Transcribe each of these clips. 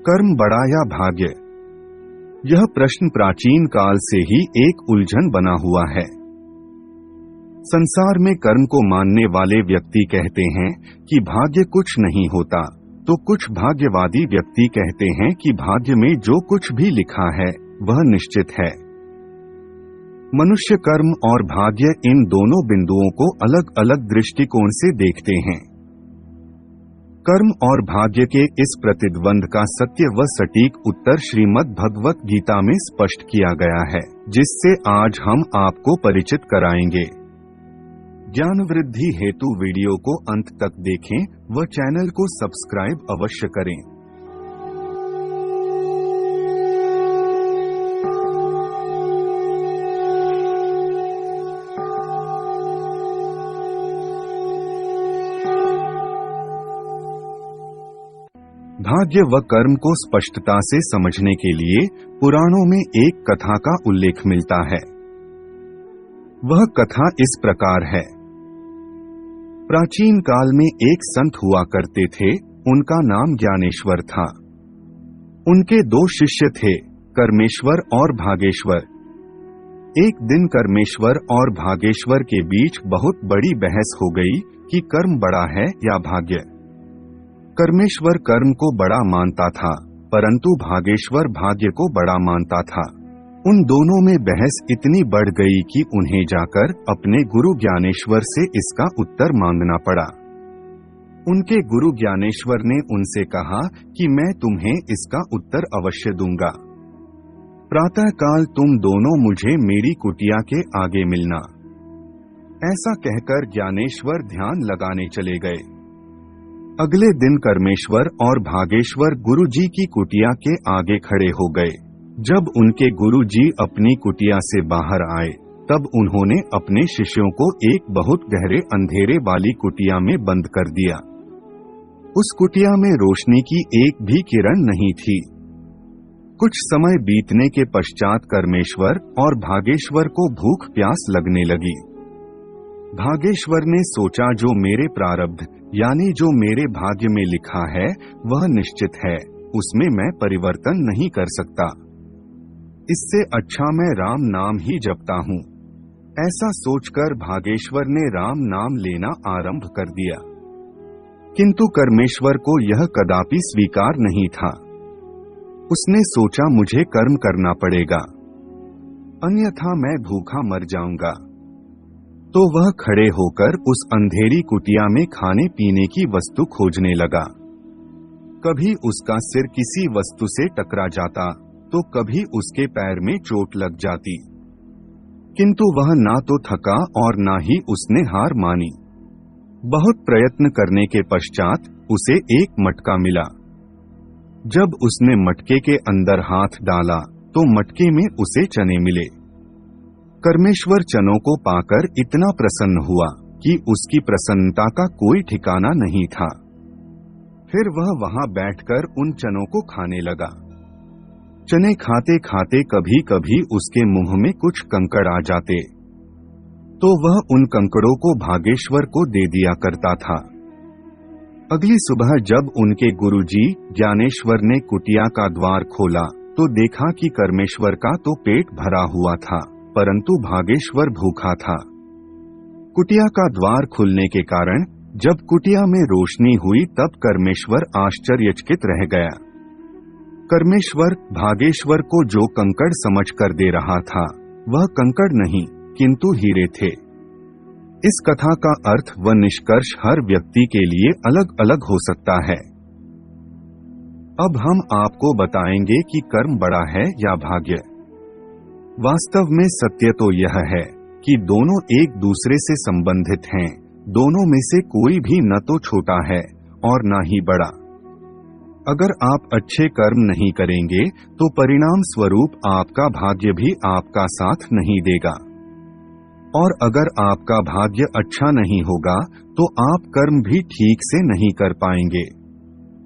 कर्म बड़ा या भाग्य? यह प्रश्न प्राचीन काल से ही एक उलझन बना हुआ है। संसार में कर्म को मानने वाले व्यक्ति कहते हैं कि भाग्य कुछ नहीं होता, तो कुछ भाग्यवादी व्यक्ति कहते हैं कि भाग्य में जो कुछ भी लिखा है वह निश्चित है। मनुष्य कर्म और भाग्य इन दोनों बिंदुओं को अलग अलग दृष्टिकोण से देखते हैं। कर्म और भाग्य के इस प्रतिद्वंद का सत्य व सटीक उत्तर श्रीमद् भगवत गीता में स्पष्ट किया गया है, जिससे आज हम आपको परिचित कराएंगे। ज्ञान वृद्धि हेतु वीडियो को अंत तक देखें व चैनल को सब्सक्राइब अवश्य करें। भाग्य व कर्म को स्पष्टता से समझने के लिए पुराणों में एक कथा का उल्लेख मिलता है। वह कथा इस प्रकार है। प्राचीन काल में एक संत हुआ करते थे, उनका नाम ज्ञानेश्वर था। उनके दो शिष्य थे, कर्मेश्वर और भागेश्वर। एक दिन कर्मेश्वर और भागेश्वर के बीच बहुत बड़ी बहस हो गई कि कर्म बड़ा है या भाग्य। कर्मेश्वर कर्म को बड़ा मानता था, परंतु भागेश्वर भाग्य को बड़ा मानता था। उन दोनों में बहस इतनी बढ़ गई कि उन्हें जाकर अपने गुरु ज्ञानेश्वर से इसका उत्तर मांगना पड़ा। उनके गुरु ज्ञानेश्वर ने उनसे कहा कि मैं तुम्हें इसका उत्तर अवश्य दूंगा। प्रातःकाल तुम दोनों मुझे मेरी कुटिया के आगे मिलना। ऐसा कहकर ज्ञानेश्वर ध्यान लगाने चले गए। अगले दिन कर्मेश्वर और भागेश्वर गुरुजी की कुटिया के आगे खड़े हो गए। जब उनके गुरुजी अपनी कुटिया से बाहर आए, तब उन्होंने अपने शिष्यों को एक बहुत गहरे अंधेरे वाली कुटिया में बंद कर दिया। उस कुटिया में रोशनी की एक भी किरण नहीं थी। कुछ समय बीतने के पश्चात कर्मेश्वर और भागेश्वर को भूख प्यास लगने लगी। भागेश्वर ने सोचा, जो मेरे प्रारब्ध यानी जो मेरे भाग्य में लिखा है वह निश्चित है, उसमें मैं परिवर्तन नहीं कर सकता। इससे अच्छा मैं राम नाम ही जपता हूँ। ऐसा सोचकर भागेश्वर ने राम नाम लेना आरंभ कर दिया, किंतु कर्मेश्वर को यह कदापि स्वीकार नहीं था। उसने सोचा, मुझे कर्म करना पड़ेगा, अन्यथा मैं भूखा मर जाऊंगा। तो वह खड़े होकर उस अंधेरी कुटिया में खाने पीने की वस्तु खोजने लगा। कभी उसका सिर किसी वस्तु से टकरा जाता, तो कभी उसके पैर में चोट लग जाती, किंतु वह ना तो थका और ना ही उसने हार मानी। बहुत प्रयत्न करने के पश्चात उसे एक मटका मिला। जब उसने मटके के अंदर हाथ डाला, तो मटके में उसे चने मिले। कर्मेश्वर चनों को पाकर इतना प्रसन्न हुआ कि उसकी प्रसन्नता का कोई ठिकाना नहीं था। फिर वह वहां बैठकर उन चनों को खाने लगा। चने खाते खाते कभी कभी उसके मुंह में कुछ कंकड़ आ जाते, तो वह उन कंकड़ों को भागेश्वर को दे दिया करता था। अगली सुबह जब उनके गुरुजी ज्ञानेश्वर ने कुटिया का द्वार खोला, तो देखा कि कर्मेश्वर का तो पेट भरा हुआ था, परंतु भागेश्वर भूखा था। कुटिया का द्वार खुलने के कारण जब कुटिया में रोशनी हुई, तब कर्मेश्वर आश्चर्यचकित रह गया। कर्मेश्वर भागेश्वर को जो कंकड़ समझकर दे रहा था, वह कंकड़ नहीं किंतु हीरे थे। इस कथा का अर्थ व निष्कर्ष हर व्यक्ति के लिए अलग अलग हो सकता है। अब हम आपको बताएंगे कि कर्म बड़ा है या भाग्य। वास्तव में सत्य तो यह है कि दोनों एक दूसरे से संबंधित हैं। दोनों में से कोई भी न तो छोटा है और न ही बड़ा। अगर आप अच्छे कर्म नहीं करेंगे, तो परिणाम स्वरूप आपका भाग्य भी आपका साथ नहीं देगा, और अगर आपका भाग्य अच्छा नहीं होगा, तो आप कर्म भी ठीक से नहीं कर पाएंगे।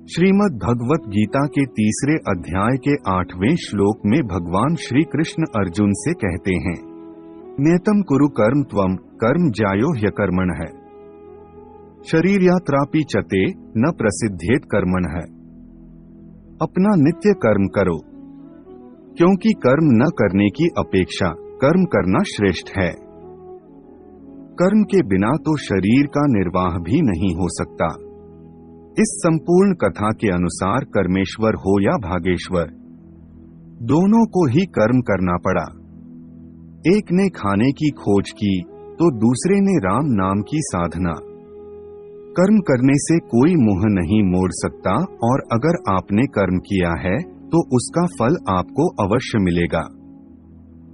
श्रीमद् भगवत गीता के 3 अध्याय के 8वें श्लोक में भगवान श्री कृष्ण अर्जुन से कहते हैं, नियतम कुरु कर्म त्वम कर्म ज्यायो ह्यकर्मणः शरीर यात्रापि चते न प्रसिद्धेत कर्मणः। अपना नित्य कर्म करो, क्योंकि कर्म न करने की अपेक्षा कर्म करना श्रेष्ठ है। कर्म के बिना तो शरीर का निर्वाह भी नहीं हो सकता। इस संपूर्ण कथा के अनुसार कर्मेश्वर हो या भागेश्वर, दोनों को ही कर्म करना पड़ा। एक ने खाने की खोज की तो दूसरे ने राम नाम की साधना। कर्म करने से कोई मुंह नहीं मोड़ सकता, और अगर आपने कर्म किया है तो उसका फल आपको अवश्य मिलेगा।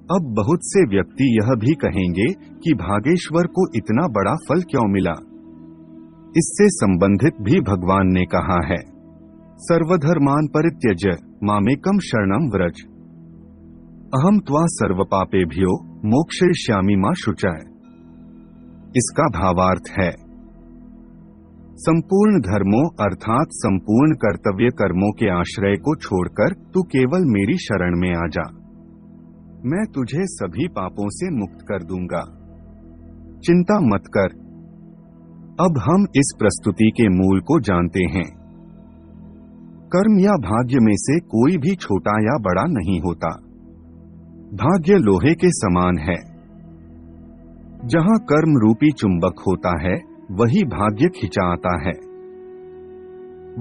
अब बहुत से व्यक्ति यह भी कहेंगे कि भागेश्वर को इतना बड़ा फल क्यों मिला। इससे संबंधित भी भगवान ने कहा है, सर्वधर्मान परित्यज्य मामेकम शरणम व्रज, अहम त्वा सर्वपापेभ्यो मोक्षयिष्यामि मा शुचः। इसका भावार्थ है, संपूर्ण धर्मों अर्थात संपूर्ण कर्तव्य कर्मों के आश्रय को छोड़कर तू केवल मेरी शरण में आ जा, मैं तुझे सभी पापों से मुक्त कर दूंगा, चिंता मत कर। अब हम इस प्रस्तुति के मूल को जानते हैं। कर्म या भाग्य में से कोई भी छोटा या बड़ा नहीं होता। भाग्य लोहे के समान है। जहां कर्म रूपी चुंबक होता है वही भाग्य खिंचा आता है।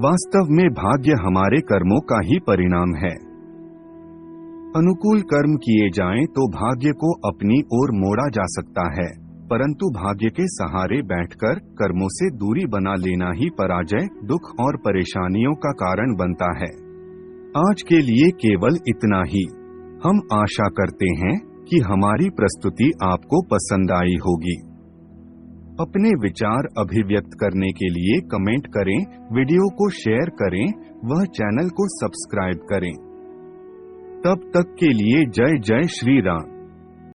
वास्तव में भाग्य हमारे कर्मों का ही परिणाम है। अनुकूल कर्म किए जाएं तो भाग्य को अपनी ओर मोड़ा जा सकता है, परंतु भाग्य के सहारे बैठकर कर्मों से दूरी बना लेना ही पराजय, दुख और परेशानियों का कारण बनता है। आज के लिए केवल इतना ही। हम आशा करते हैं कि हमारी प्रस्तुति आपको पसंद आई होगी। अपने विचार अभिव्यक्त करने के लिए कमेंट करें, वीडियो को शेयर करें, वह चैनल को सब्सक्राइब करें। तब तक के लिए जय जय श्री राम।